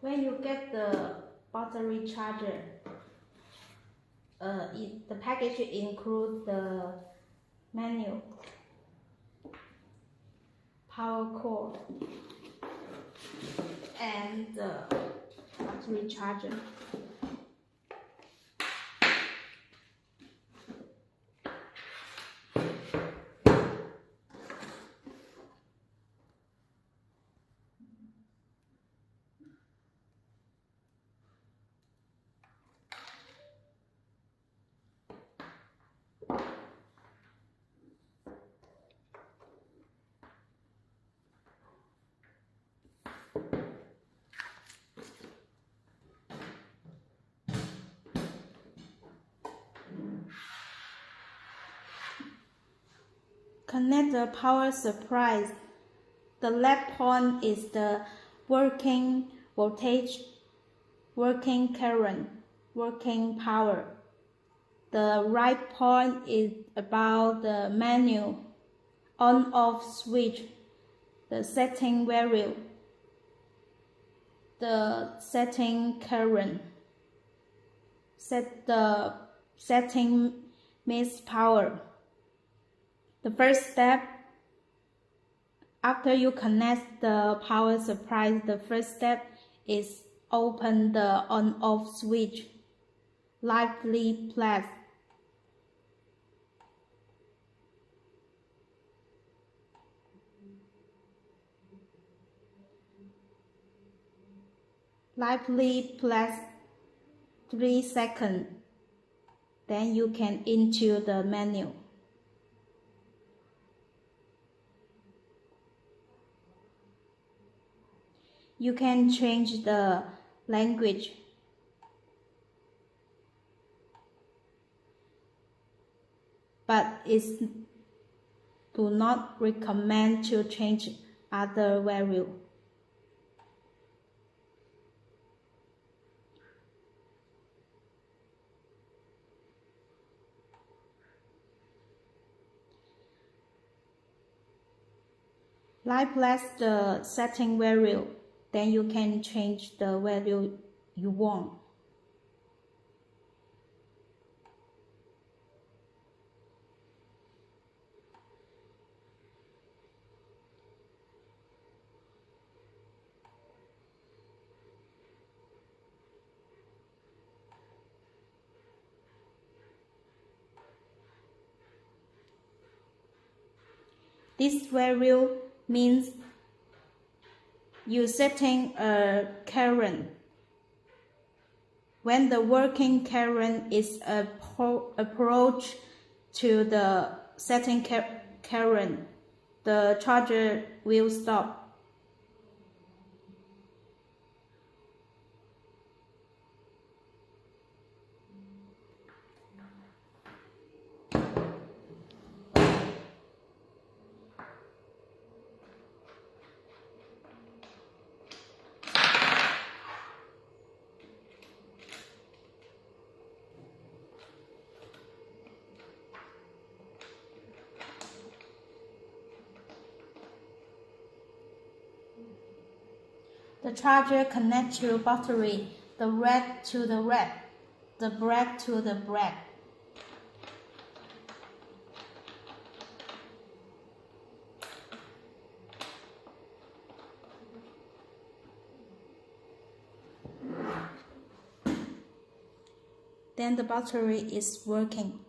When you get the battery charger, the package includes the manual, power cord, and the battery charger. Connect the power supply. The left point is the working voltage, working current, working power. The right point is about the menu, on-off switch, the setting value, the setting current, the setting mains power. The first step, after you connect the power supply, the first step is open the on-off switch. Lightly press. Lightly press 3 seconds. Then you can into the menu. You can change the language. But it's do not recommend to change other value. Press the setting value, then you can change the value you want. This value means you setting a current. When the working current is approach to the setting current, the charger will stop. The charger connects to battery, the red to the red, the black to the black. Then the battery is working.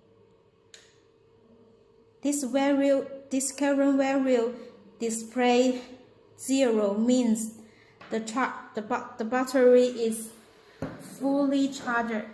This current value display 0 means the battery is fully charged.